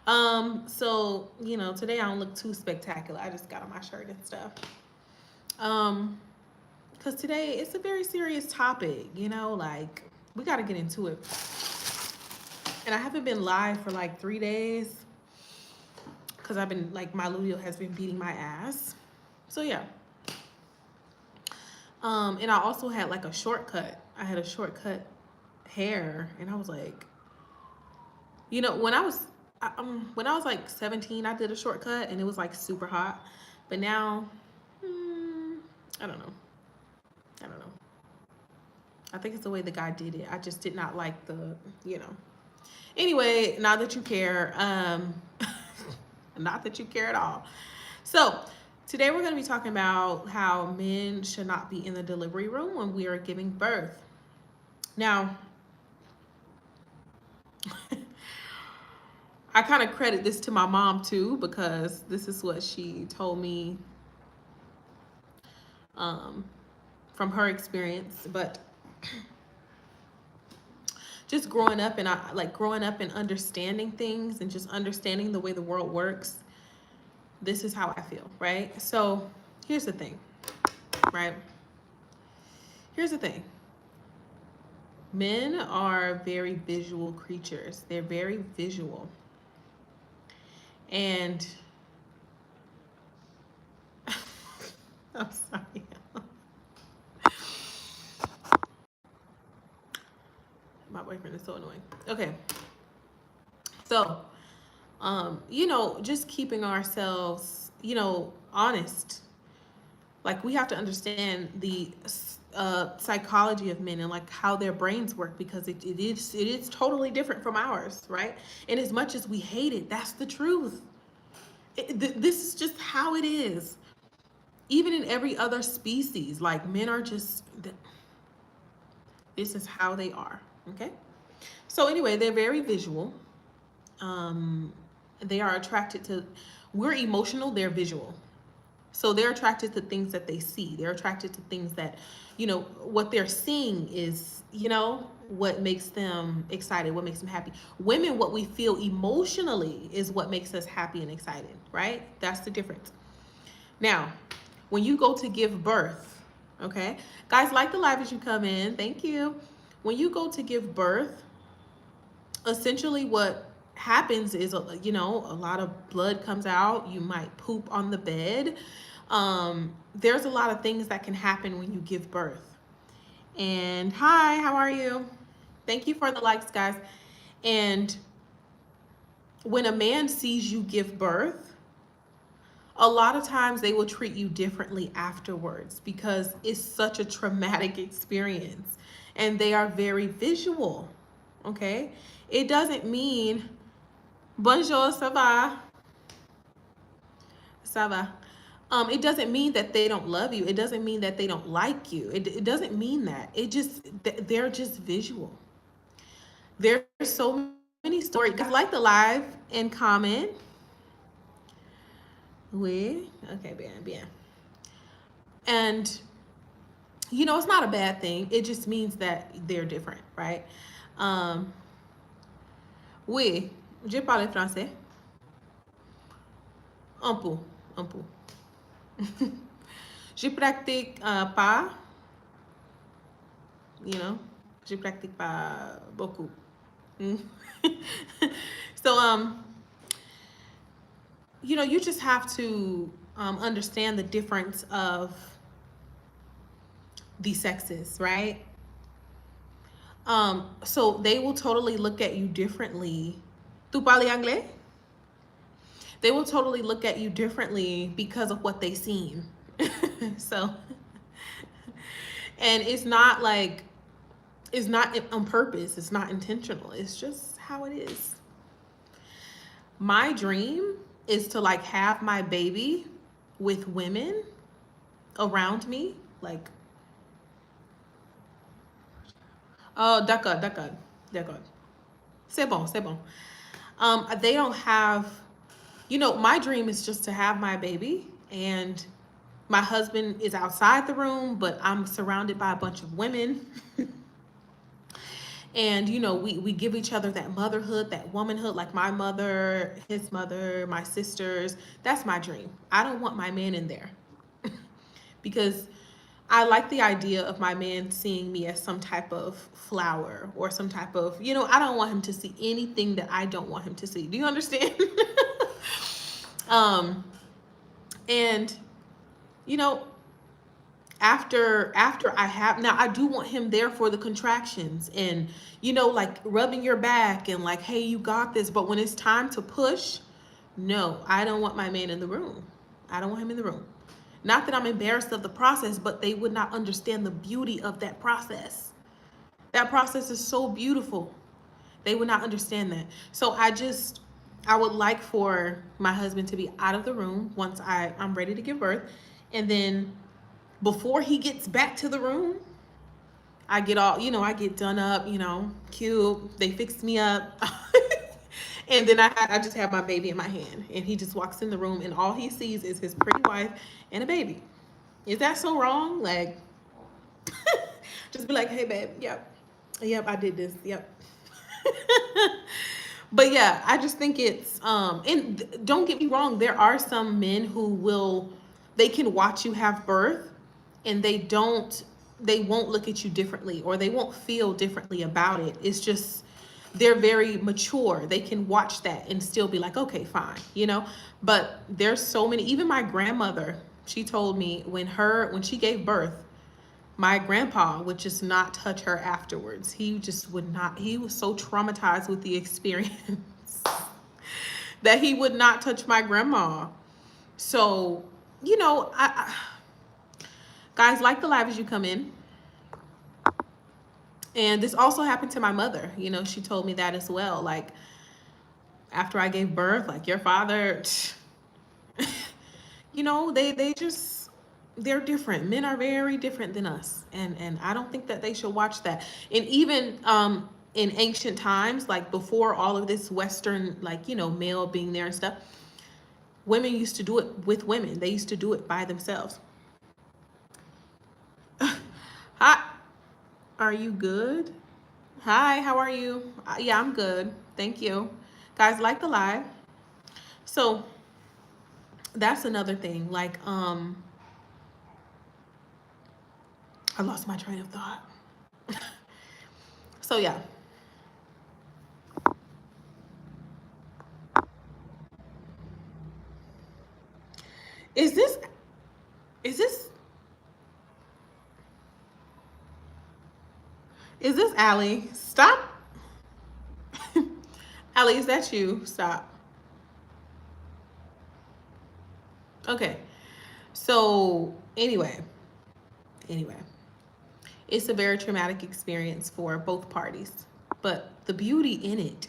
So, today I don't look too spectacular. I just got on my shirt and stuff. Um, because today it's a very serious topic, like we got to get into it. And I haven't been live for like 3 days because I've been like, my luteal has been beating my ass. So, yeah. And I also had like a shortcut. I had a shortcut hair, and I was like, when I was like 17, I did a shortcut and it was like super hot. But now, I don't know. I don't know. I think it's the way the guy did it. I just did not like you know. Anyway, not that you care. Not that you care at all. So, today we're going to be talking about how men should not be in the delivery room when we are giving birth. Now, I kind of credit this to my mom too, because this is what she told me um, from her experience. But just growing up and understanding things and just understanding the way the world works, this is how I feel, right? So here's the thing, right? Here's the thing. Men are very visual creatures. They're very visual. And I'm sorry. My boyfriend is so annoying. Okay. So, just keeping ourselves, honest. Like, we have to understand the psychology of men and like how their brains work, because it is totally different from ours, right? And as much as we hate it, that's the truth. This is just how it is. Even in every other species, like, men are just, this is how they are. Okay. So anyway, they're very visual. They are attracted to, we're emotional, they're visual. So they're attracted to things that they see. They're attracted to things that, what they're seeing is, what makes them excited, what makes them happy. Women, what we feel emotionally is what makes us happy and excited, right? That's the difference. Now, when you go to give birth, okay? Guys, like the live as you come in. Thank you. When you go to give birth, essentially what happens is, a lot of blood comes out. You might poop on the bed. There's a lot of things that can happen when you give birth. And hi, how are you? Thank you for the likes, guys. And when a man sees you give birth, a lot of times they will treat you differently afterwards, because it's such a traumatic experience and they are very visual. Okay? It doesn't mean bonjour, ça va? Ça va. It doesn't mean that they don't love you. It doesn't mean that they don't like you. It doesn't mean that. They're just visual. There's so many stories. Guys, like the live and comment. Oui. Okay, bien. And it's not a bad thing. It just means that they're different, right? Oui, je parle français. Un peu, un peu. Je pratique pas, je pratique pas beaucoup. So, you just have to understand the difference of the sexes, right? So they will totally look at you differently. Tu parles anglais? They will totally look at you differently because of what they seen. So, and it's not on purpose. It's not intentional. It's just how it is. My dream is to like have my baby with women around me. Like, oh, d'accord. C'est bon. They don't have, my dream is just to have my baby, and my husband is outside the room, but I'm surrounded by a bunch of women. And, you know, we give each other that motherhood, that womanhood, like my mother, his mother, my sisters. That's my dream. I don't want my man in there because I like the idea of my man seeing me as some type of flower or some type of, you know, I don't want him to see anything that I don't want him to see. Do you understand? um, and, you know, after I have, now I do want him there for the contractions and, you know, like rubbing your back and like, hey, you got this. But when it's time to push, no, I don't want my man in the room. I don't want him in the room. Not that I'm embarrassed of the process, but they would not understand the beauty of that process. That process is so beautiful. They would not understand that. So I would like for my husband to be out of the room once I'm ready to give birth. And then before he gets back to the room, I get all, you know, I get done up, you know, cute. They fixed me up. And then I just have my baby in my hand. And he just walks in the room and all he sees is his pretty wife and a baby. Is that so wrong? Like, just be like, hey, babe, yep, I did this, yep. But yeah, I just think it's, and don't get me wrong, there are some men who they can watch you have birth and they won't look at you differently or they won't feel differently about it. It's just, they're very mature. They can watch that and still be like, okay, fine, you know? But there's so many, even my grandmother, she told me when she gave birth, my grandpa would just not touch her afterwards. He just would not, he was so traumatized with the experience that he would not touch my grandma. So, you know, guys, like the live as you come in. And this also happened to my mother. You know, she told me that as well. Like, after I gave birth, like, your father, you know, they're different. Men are very different than us. And I don't think that they should watch that. And even in ancient times, like before all of this Western, like, you know, male being there and stuff, women used to do it with women. They used to do it by themselves. Hi, are you good? Hi, how are you? Yeah, I'm good. Thank you. Guys, like the live. So that's another thing. Like, I lost my train of thought. So yeah. Is this is this is this Allie? Stop. Allie, is that you? Stop. Okay. So anyway, it's a very traumatic experience for both parties. But the beauty in it.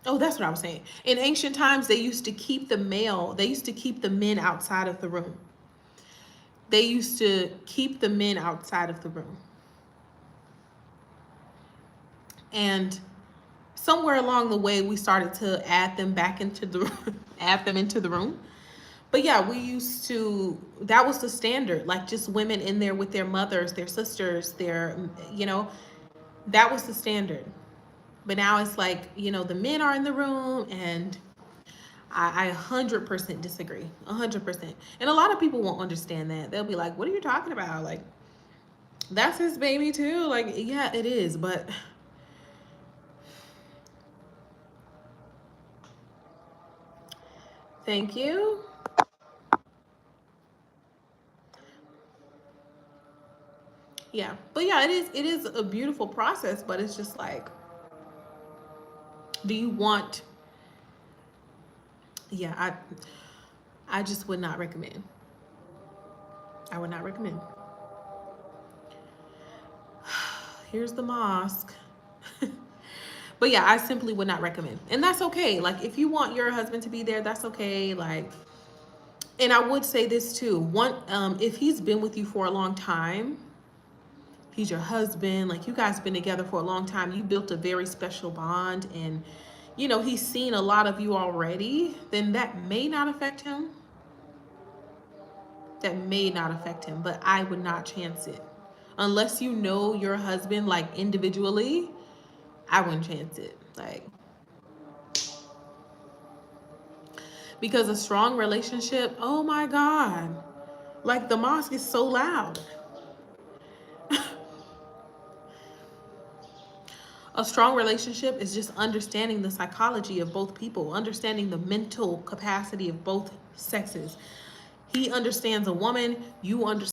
Oh, that's what I was saying. In ancient times, they used to keep the men outside of the room. They used to keep the men outside of the room. And somewhere along the way, we started to add them back into the add them into the room. But yeah, that was the standard, like just women in there with their mothers, their sisters, you know, that was the standard. But now it's like, you know, the men are in the room and I 100% disagree, 100%. And a lot of people won't understand that. They'll be like, what are you talking about? Like, that's his baby too. Like, yeah, it is, but thank you. Yeah, but yeah, it is a beautiful process, but it's just like, do you want, yeah, I just would not recommend. I would not recommend. Here's the mosque. But yeah, I simply would not recommend. And that's okay. Like, if you want your husband to be there, that's okay. Like, and I would say this too. If he's been with you for a long time, he's your husband, like you guys been together for a long time, you built a very special bond, and you know, he's seen a lot of you already, then that may not affect him. That may not affect him, but I would not chance it. Unless you know your husband like individually, I wouldn't chance it. Like, because a strong relationship, oh my God, like the mosque is so loud. A strong relationship is just understanding the psychology of both people, understanding the mental capacity of both sexes. He understands a woman, you understand